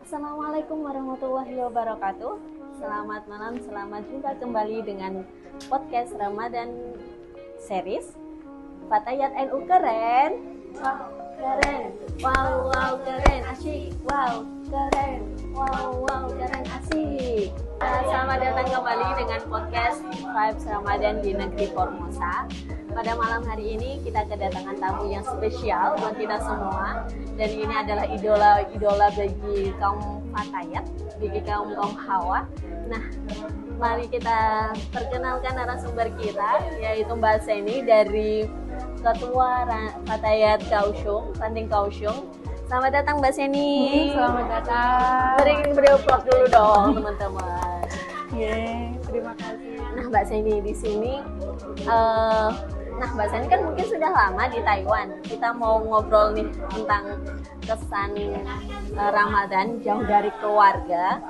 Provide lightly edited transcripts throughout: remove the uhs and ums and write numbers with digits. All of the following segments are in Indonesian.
Assalamualaikum warahmatullahi wabarakatuh. Selamat malam, selamat jumpa kembali dengan podcast Ramadan series Fatayat NU Keren. Wow, keren. Wow, keren, asyik. Wow, keren. Wow, keren, asyik. Selamat datang kembali dengan podcast Vibes Ramadan di Negeri Formosa. Pada malam hari ini kita kedatangan tamu yang spesial buat kita semua. Dan ini adalah idola bagi kaum Fatayat, bagi kaum Hawa. Nah, mari kita perkenalkan narasumber kita, yaitu Mbak Seni dari Ketua Fatayat Kaohsiung, Ranting Kaohsiung. Selamat datang Mbak Seni. Selamat datang. Beri vlog dulu dong teman-teman. Terima kasih. Nah Mbak Seni di sini, Mbak Seni kan mungkin sudah lama di Taiwan. Kita mau ngobrol nih tentang kesan Ramadan jauh dari keluarga.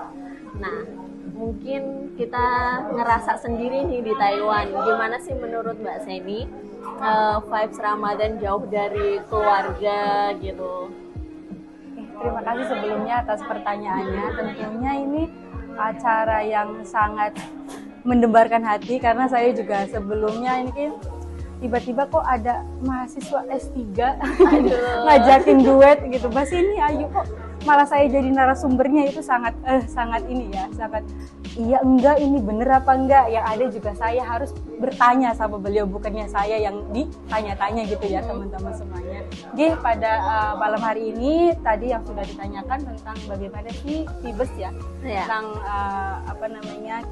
Nah, mungkin kita ngerasa sendiri nih di Taiwan. Gimana sih menurut Mbak Seni vibes Ramadan jauh dari keluarga gitu? Terima kasih sebelumnya atas pertanyaannya. Tentunya ini acara yang sangat mendebarkan hati karena saya juga sebelumnya ini kan tiba-tiba kok ada mahasiswa S3 ngajakin duet gitu. Mbak Sini ayo kok malah saya jadi narasumbernya, itu sangat ini ya, sangat iya enggak, ini bener apa enggak. Yang ada juga saya harus bertanya sama beliau, bukannya saya yang ditanya-tanya gitu ya teman-teman semuanya. Oke, pada malam hari ini tadi yang sudah ditanyakan tentang bagaimana sih Vibes ya, tentang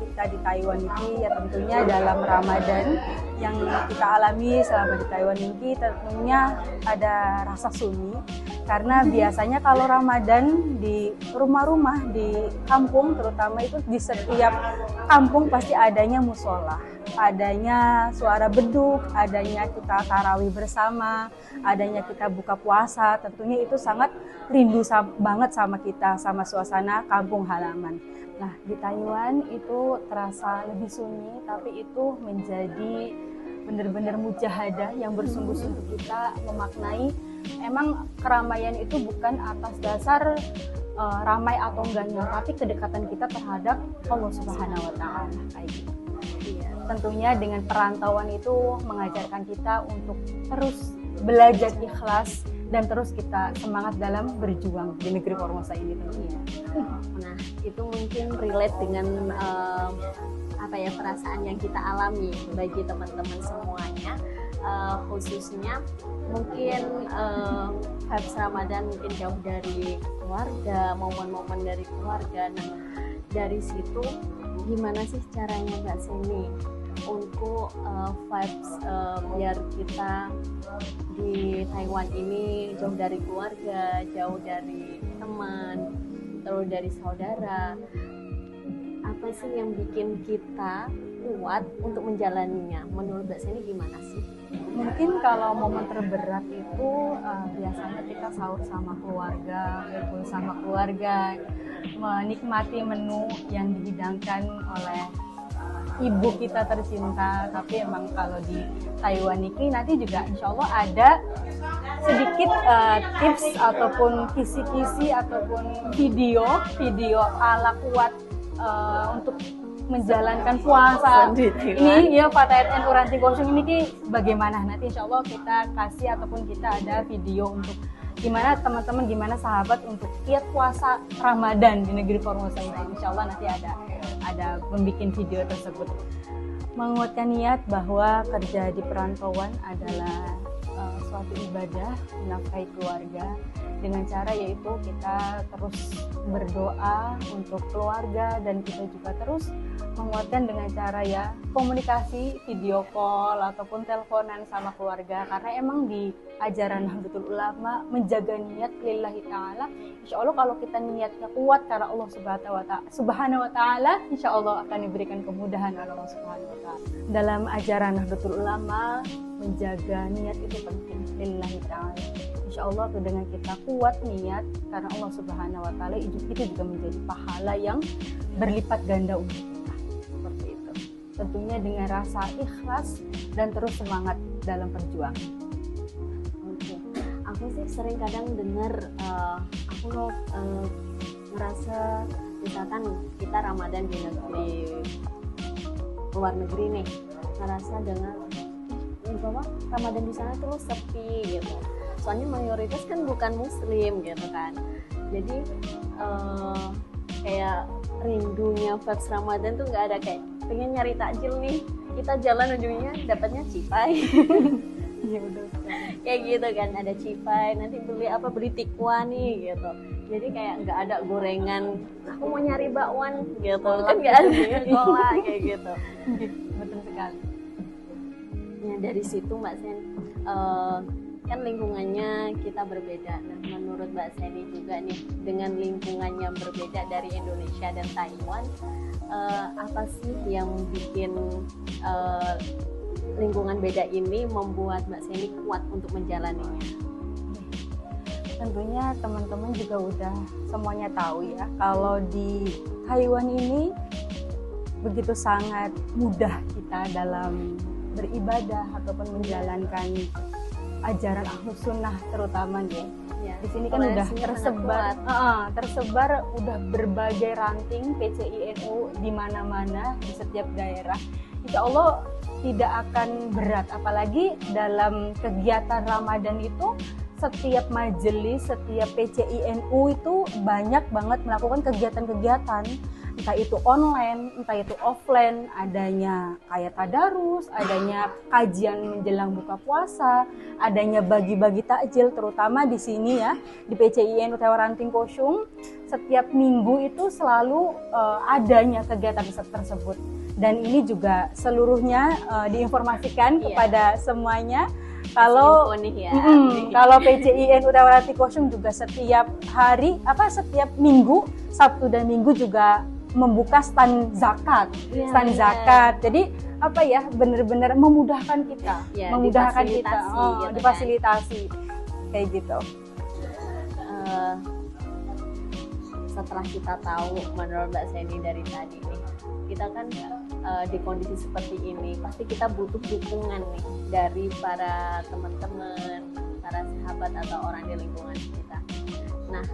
kita di Taiwan ini ya, tentunya dalam Ramadan yang kita alami selama di Taiwan ini tentunya ada rasa sunyi, karena biasanya kalau Ramadan di rumah-rumah di kampung terutama itu di setiap kampung pasti adanya musola, adanya suara beduk, adanya kita tarawih bersama, adanya kita buka puasa. Tentunya itu sangat rindu banget sama kita, sama suasana kampung halaman. Nah, di Taiwan itu terasa lebih sunyi, tapi itu menjadi benar-benar mujahadah yang bersungguh-sungguh kita memaknai. Emang keramaian itu bukan atas dasar ramai atau enggaknya, tapi kedekatan kita terhadap Allah Subhanahu wa Ta'ala kayak gitu. Tentunya dengan perantauan itu mengajarkan kita untuk terus belajar ikhlas dan terus kita semangat dalam berjuang di negeri Formosa ini tentunya. Nah, itu mungkin relate dengan perasaan yang kita alami bagi teman-teman semuanya, khususnya mungkin vibes Ramadan mungkin jauh dari keluarga, momen-momen dari keluarga. Nah, dari situ gimana sih caranya Mbak Seni untuk vibes biar kita di Taiwan ini jauh dari keluarga, jauh dari teman, terus dari saudara? Apa sih yang bikin kita kuat untuk menjalaninya? Menurut Mbak Seni gimana sih? Mungkin kalau momen terberat itu biasanya kita sahur sama keluarga, kumpul sama keluarga, menikmati menu yang dihidangkan oleh ibu kita tercinta. Tapi emang kalau di Taiwan ini nanti juga insya Allah ada sedikit tips ataupun kisi-kisi ataupun video ala kuat untuk menjalankan puasa ini ya Fatayat NU Ranting Kaohsiung ini bagaimana. Nanti insya Allah kita kasih ataupun kita ada video untuk gimana teman-teman, gimana sahabat untuk kiat puasa Ramadan di negeri Formosa ini. Insya Allah nanti ada membuat video tersebut, menguatkan niat bahwa kerja di perantauan adalah suatu ibadah menafkahi keluarga dengan cara yaitu kita terus berdoa untuk keluarga, dan kita juga terus menguatkan dengan cara ya komunikasi video call ataupun teleponan sama keluarga, karena emang di ajaran Nahdlatul Ulama menjaga niat lillahi ta'ala. Insya Allah kalau kita niatnya kuat karena Allah Subhanahu wa ta'ala, insya Allah akan diberikan kemudahan oleh Allah Subhanahu wa ta'ala. Dalam ajaran Nahdlatul Ulama menjaga niat itu penting lillahi ta'ala. Insya Allah tuh dengan kita kuat niat karena Allah Subhanahu wa ta'ala, itu juga menjadi pahala yang berlipat ganda untuk kita. Seperti itu. Tentunya dengan rasa ikhlas dan terus semangat dalam perjuangan. Oke. Aku sih sering kadang dengar ngerasa misalkan kita Ramadan di luar negeri nih, ngerasa dengan bahwa Ramadan di sana tuh sepi gitu. Soalnya mayoritas kan bukan muslim gitu kan. Jadi kayak rindunya vibes Ramadan tuh nggak ada, kayak pengen nyari takjil nih, kita jalan ujungnya dapatnya cipai. Iya betul. Kayak gitu kan, ada cipai, nanti beli tikwa nih gitu. Jadi kayak nggak ada gorengan, aku mau nyari bakwan gitu kan, nggak ada kolak kayak gitu. Betul sekali. Nah dari situ Mbak Sen, kan lingkungannya kita berbeda. Nah menurut Mbak Seni juga nih, dengan lingkungannya berbeda dari Indonesia dan Taiwan, apa sih yang bikin lingkungan beda ini membuat Mbak Seni kuat untuk menjalaninya? Tentunya teman-teman juga udah semuanya tahu ya, kalau di Taiwan ini begitu sangat mudah kita dalam beribadah ataupun menjalankan ajaran Ahlus Sunnah terutama nih. Ya, di sini kan udah tersebar udah berbagai ranting PCI NU di mana-mana di setiap daerah. Insya Allah tidak akan berat, apalagi dalam kegiatan Ramadan itu setiap majelis, setiap PCI NU itu banyak banget melakukan kegiatan-kegiatan, entah itu online, entah itu offline, adanya kayak tadarus, adanya kajian menjelang buka puasa, adanya bagi-bagi takjil, terutama di sini ya, di PCI NU Taiwan Ranting Koshung, setiap minggu itu selalu adanya kegiatan tersebut. Dan ini juga seluruhnya diinformasikan kepada semuanya. Kalau kalau PCI NU Taiwan Ranting Koshung juga setiap hari, setiap minggu, Sabtu dan Minggu juga membuka stand zakat, zakat. Jadi benar-benar memudahkan kita, memudahkan kita, difasilitasi kayak gitu. Setelah kita tahu, menurut Mbak Seni dari tadi nih, kita kan di kondisi seperti ini pasti kita butuh dukungan nih dari para teman-teman, para sahabat atau orang di lingkungan kita. Nah,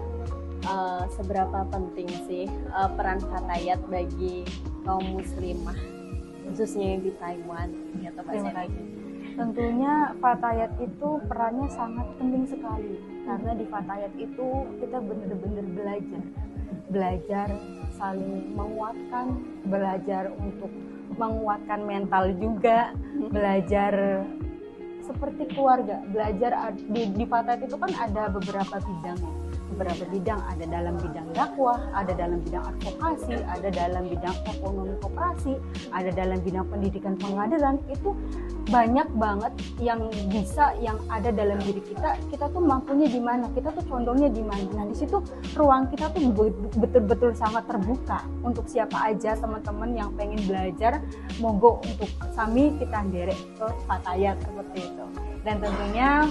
seberapa penting sih peran Fatayat bagi kaum muslimah khususnya di Taiwan ya Mbak Seni? Tentunya Fatayat itu perannya sangat penting sekali, karena di Fatayat itu kita benar-benar belajar saling menguatkan, belajar untuk menguatkan mental juga, belajar seperti keluarga, belajar di Fatayat itu kan ada beberapa bidang, ada dalam bidang dakwah, ada dalam bidang advokasi, ada dalam bidang ekonomi koperasi, ada dalam bidang pendidikan pengadilan. Itu banyak banget yang ada dalam diri kita tuh mampunya di mana, kita tuh condongnya di mana. Nah di situ ruang kita tuh betul-betul sangat terbuka untuk siapa aja teman-teman yang pengen belajar, monggo untuk sami kita derek ke Fatayat seperti itu. Dan tentunya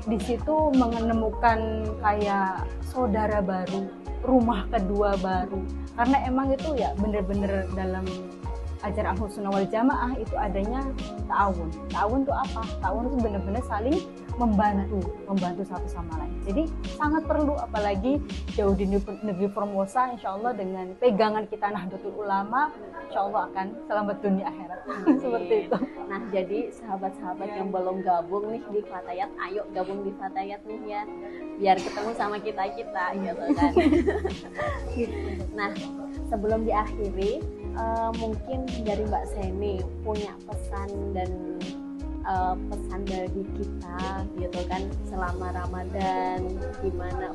di situ menemukan kayak saudara baru, rumah kedua baru, karena emang itu ya bener-bener dalam ajaran Ahlus Sunnah wal Jamaah itu adanya ta'awun. Ta'awun itu apa? Ta'awun itu bener-bener saling membantu satu sama lain. Jadi sangat perlu, apalagi jauh di negeri Formosa, insya Allah dengan pegangan kita Nahdlatul Ulama, insya Allah akan selamat dunia akhirat. Seperti itu. Nah jadi sahabat-sahabat yang belum gabung nih di Fatayat, ayo gabung di Fatayat nih ya, biar ketemu sama kita gitu kan. Nah sebelum diakhiri, mungkin dari Mbak Seni punya pesan dari kita gitu kan selama Ramadan, gimana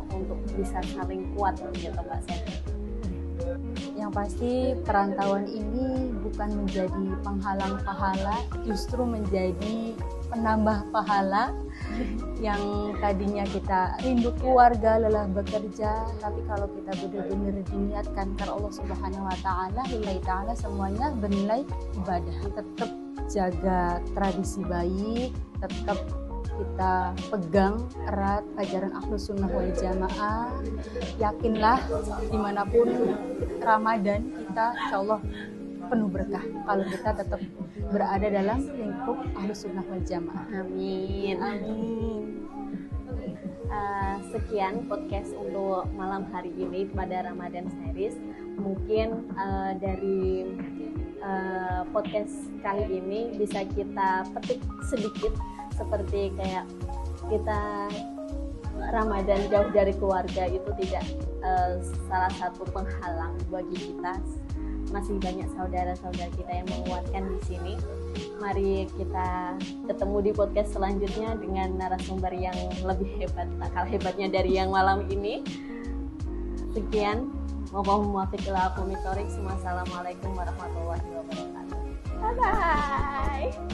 untuk bisa saling kuat gitu Mbak Seni? Yang pasti perantauan ini bukan menjadi penghalang pahala, justru menjadi penambah pahala. Yang tadinya kita rindu keluarga, lelah bekerja, tapi kalau kita benar-benar diniatkan karena Allah Subhanahu wa taala, lillahi taala, semuanya bernilai ibadah. Tetap jaga tradisi baik, tetap kita pegang erat ajaran Ahlus Sunnah wal Jamaah. Yakinlah dimanapun Ramadan kita insya Allah penuh berkah kalau kita tetap berada dalam lingkup Ahlus Sunnah wal Jamaah. Amin. Amin. sekian podcast untuk malam hari ini pada Ramadan Series. Mungkin dari podcast kali ini bisa kita petik sedikit, seperti kayak kita Ramadan jauh dari keluarga itu tidak salah satu penghalang bagi kita. Masih banyak saudara-saudara kita yang menguatkan di sini. Mari kita ketemu di podcast selanjutnya dengan narasumber yang lebih hebat, tak kalah hebatnya dari yang malam ini. Sekian, Wassalamualaikum warahmatullahi wabarakatuh. Bye bye.